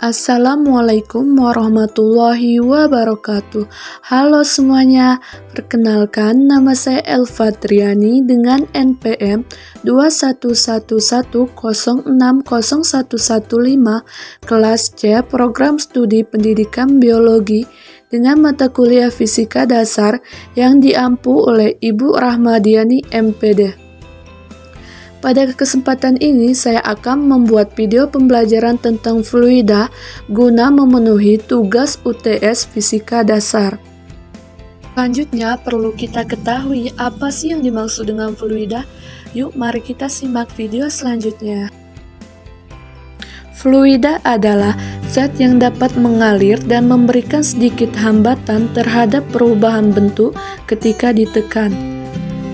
Assalamualaikum warahmatullahi wabarakatuh. Halo semuanya, perkenalkan nama saya Elva Triani dengan NPM 21110601115 kelas C Program Studi Pendidikan Biologi dengan mata kuliah Fisika Dasar yang diampu oleh Ibu Rahmadiani MPD. Pada kesempatan ini, saya akan membuat video pembelajaran tentang fluida guna memenuhi tugas UTS Fisika Dasar. Selanjutnya, perlu kita ketahui apa sih yang dimaksud dengan fluida? Yuk, mari kita simak video selanjutnya. Fluida adalah zat yang dapat mengalir dan memberikan sedikit hambatan terhadap perubahan bentuk ketika ditekan.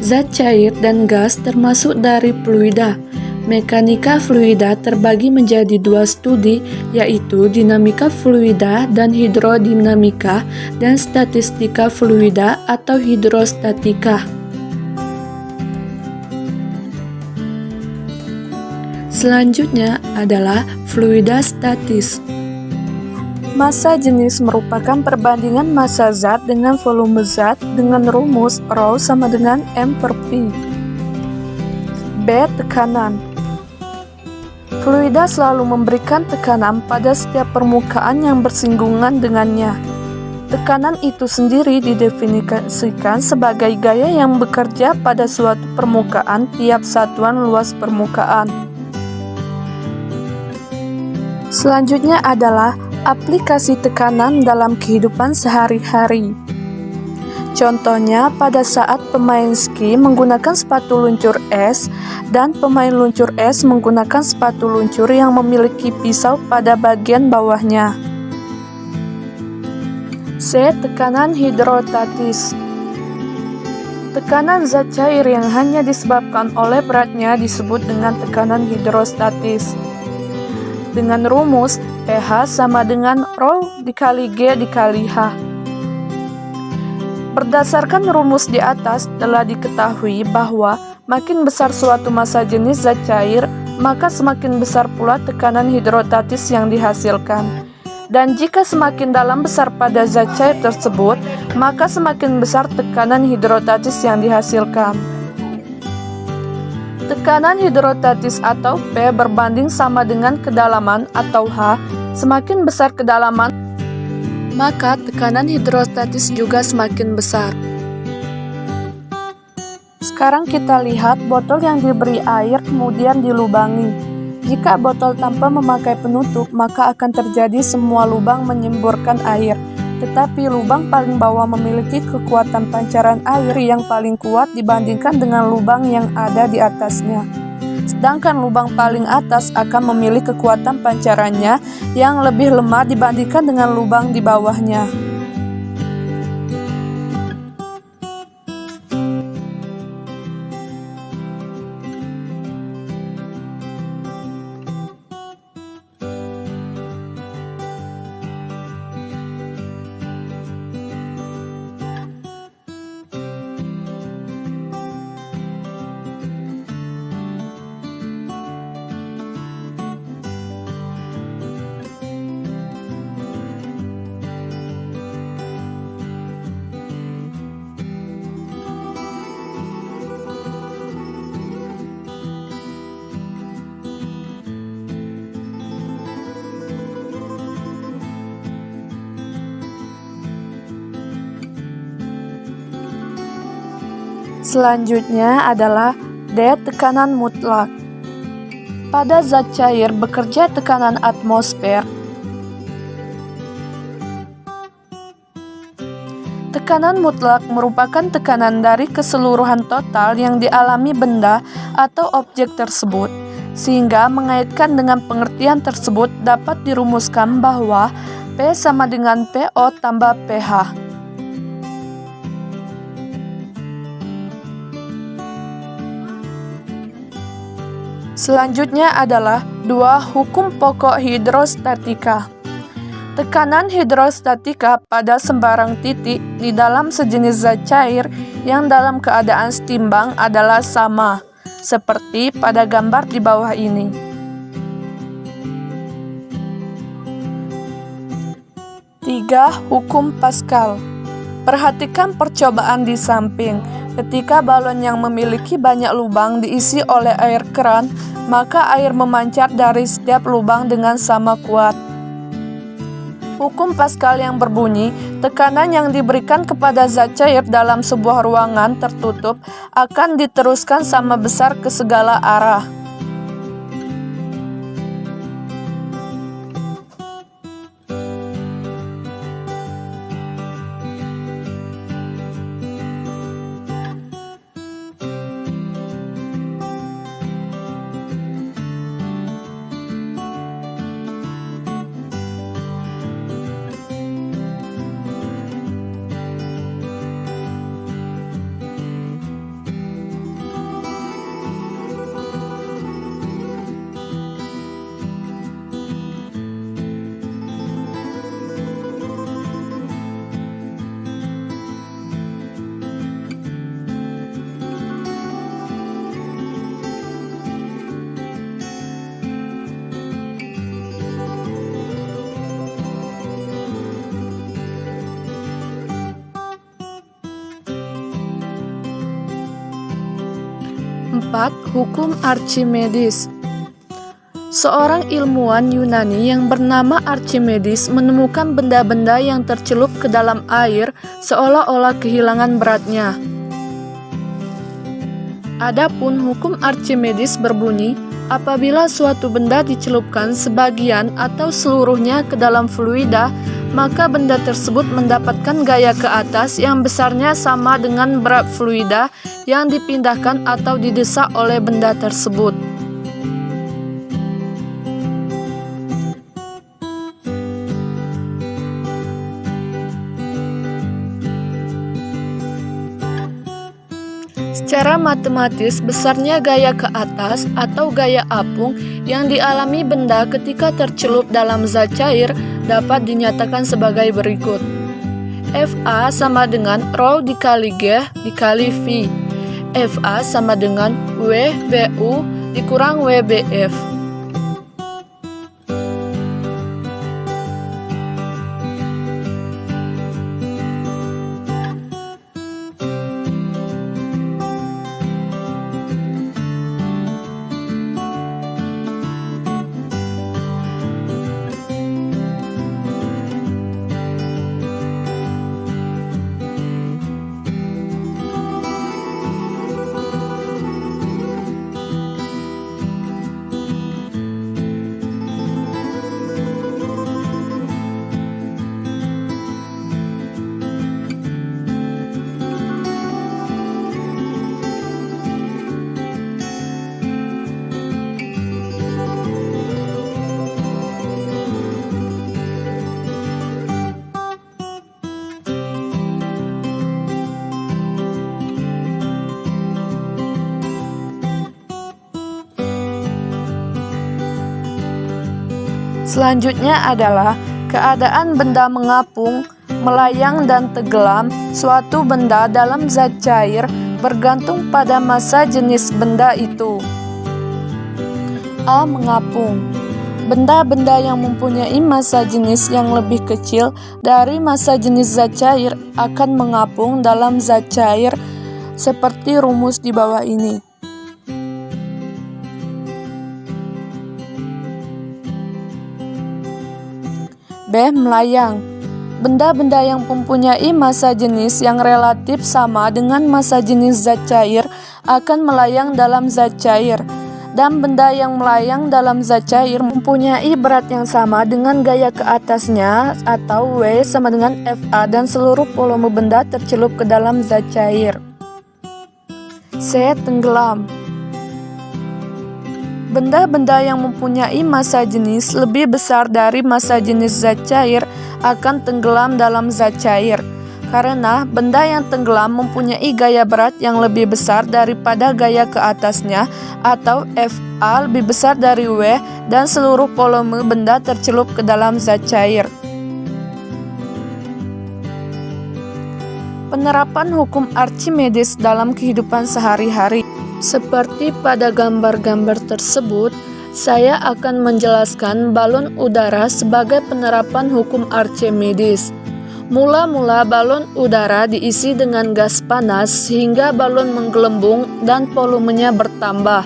Zat cair dan gas termasuk dari fluida. Mekanika fluida terbagi menjadi dua studi, yaitu dinamika fluida dan hidrodinamika, dan statistika fluida atau hidrostatika. Selanjutnya adalah fluida statis. Massa jenis merupakan perbandingan massa zat dengan volume zat dengan rumus Rho sama dengan M per P. B. Tekanan. Fluida selalu memberikan tekanan pada setiap permukaan yang bersinggungan dengannya. Tekanan itu sendiri didefinisikan sebagai gaya yang bekerja pada suatu permukaan tiap satuan luas permukaan. Selanjutnya adalah aplikasi tekanan dalam kehidupan sehari-hari. Contohnya, pada saat pemain ski menggunakan sepatu luncur es dan pemain luncur es menggunakan sepatu luncur yang memiliki pisau pada bagian bawahnya. C. Tekanan hidrostatis. Tekanan zat cair yang hanya disebabkan oleh beratnya disebut dengan tekanan hidrostatis. Dengan rumus pH sama dengan Rho dikali G dikali H. Berdasarkan rumus di atas telah diketahui bahwa makin besar suatu massa jenis zat cair, maka semakin besar pula tekanan hidrostatis yang dihasilkan. Dan jika semakin dalam besar pada zat cair tersebut, maka semakin besar tekanan hidrostatis yang dihasilkan. Tekanan hidrostatis atau P berbanding sama dengan kedalaman atau H. Semakin besar kedalaman, maka tekanan hidrostatis juga semakin besar. Sekarang kita lihat botol yang diberi air kemudian dilubangi. Jika botol tanpa memakai penutup, maka akan terjadi semua lubang menyemburkan air. Tetapi lubang paling bawah memiliki kekuatan pancaran air yang paling kuat dibandingkan dengan lubang yang ada di atasnya. Sedangkan lubang paling atas akan memiliki kekuatan pancarannya yang lebih lemah dibandingkan dengan lubang di bawahnya. Selanjutnya adalah D. Tekanan mutlak. Pada zat cair bekerja tekanan atmosfer. Tekanan mutlak merupakan tekanan dari keseluruhan total yang dialami benda atau objek tersebut. Sehingga mengaitkan dengan pengertian tersebut dapat dirumuskan bahwa P sama dengan PO tambah pH. Selanjutnya adalah 2. Hukum pokok hidrostatika. Tekanan hidrostatika pada sembarang titik di dalam sejenis zat cair yang dalam keadaan setimbang adalah sama, seperti pada gambar di bawah ini. Ketiga, hukum Pascal. Perhatikan percobaan di samping. Ketika balon yang memiliki banyak lubang diisi oleh air keran, maka air memancar dari setiap lubang dengan sama kuat. Hukum Pascal yang berbunyi, tekanan yang diberikan kepada zat cair dalam sebuah ruangan tertutup akan diteruskan sama besar ke segala arah. Empat, hukum Archimedes. Seorang ilmuwan Yunani yang bernama Archimedes menemukan benda-benda yang tercelup ke dalam air seolah-olah kehilangan beratnya. Adapun hukum Archimedes berbunyi, apabila suatu benda dicelupkan sebagian atau seluruhnya ke dalam fluida, maka benda tersebut mendapatkan gaya ke atas yang besarnya sama dengan berat fluida yang dipindahkan atau didesak oleh benda tersebut. Secara matematis, besarnya gaya ke atas atau gaya apung yang dialami benda ketika tercelup dalam zat cair dapat dinyatakan sebagai berikut. Fa sama dengan Rho dikali G dikali V. Fa sama dengan WBU dikurang WBF. Selanjutnya adalah keadaan benda mengapung, melayang dan tenggelam. Suatu benda dalam zat cair bergantung pada massa jenis benda itu. A. Mengapung. Benda-benda yang mempunyai massa jenis yang lebih kecil dari massa jenis zat cair akan mengapung dalam zat cair seperti rumus di bawah ini. B. Melayang. Benda-benda yang mempunyai massa jenis yang relatif sama dengan massa jenis zat cair akan melayang dalam zat cair, dan benda yang melayang dalam zat cair mempunyai berat yang sama dengan gaya ke atasnya atau W sama dengan Fa dan seluruh volume benda tercelup ke dalam zat cair. C. Tenggelam. Benda-benda yang mempunyai massa jenis lebih besar dari massa jenis zat cair akan tenggelam dalam zat cair, karena benda yang tenggelam mempunyai gaya berat yang lebih besar daripada gaya ke atasnya atau Fa lebih besar dari W dan seluruh volume benda tercelup ke dalam zat cair. Penerapan hukum Archimedes dalam kehidupan sehari-hari. Seperti pada gambar-gambar tersebut, Saya akan menjelaskan balon udara sebagai penerapan hukum Archimedes. Mula-mula balon udara diisi dengan gas panas sehingga balon menggelembung dan volumenya bertambah.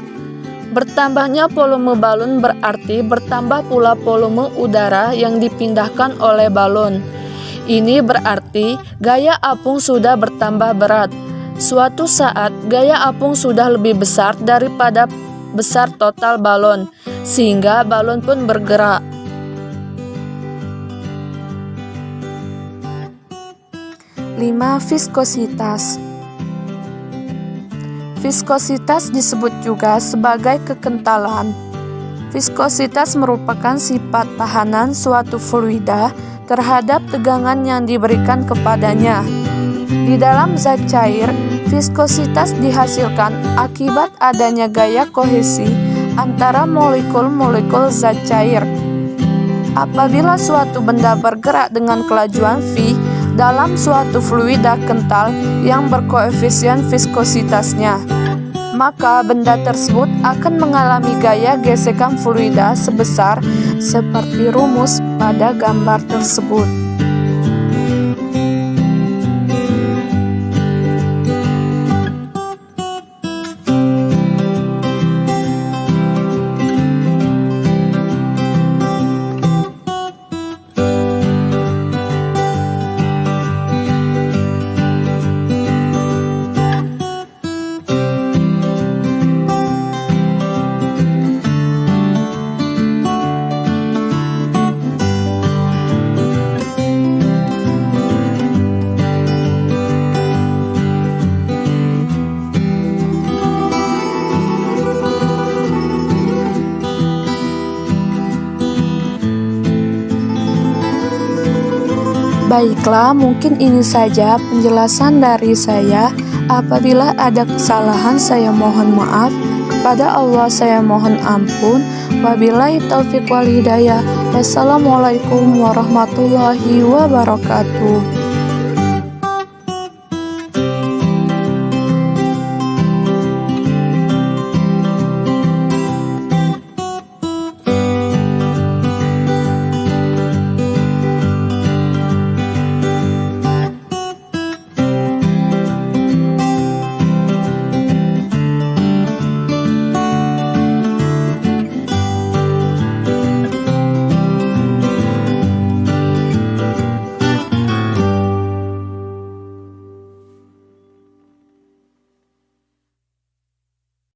Bertambahnya volume balon berarti bertambah pula volume udara yang dipindahkan oleh balon. Ini berarti gaya apung sudah bertambah berat. Suatu saat gaya apung sudah lebih besar daripada besar total balon, sehingga balon pun bergerak. Lima, viskositas. Viskositas disebut juga sebagai kekentalan. Viskositas merupakan sifat tahanan suatu fluida terhadap tegangan yang diberikan kepadanya. Di dalam zat cair, viskositas dihasilkan akibat adanya gaya kohesi antara molekul-molekul zat cair. Apabila suatu benda bergerak dengan kelajuan v dalam suatu fluida kental yang berkoefisien viskositasnya, maka benda tersebut akan mengalami gaya gesekan fluida sebesar seperti rumus pada gambar tersebut. Baiklah, mungkin ini saja penjelasan dari saya. Apabila ada kesalahan, saya mohon maaf. Kepada Allah saya mohon ampun. Wabillahi taufiq wal hidayah. Wassalamualaikum warahmatullahi wabarakatuh.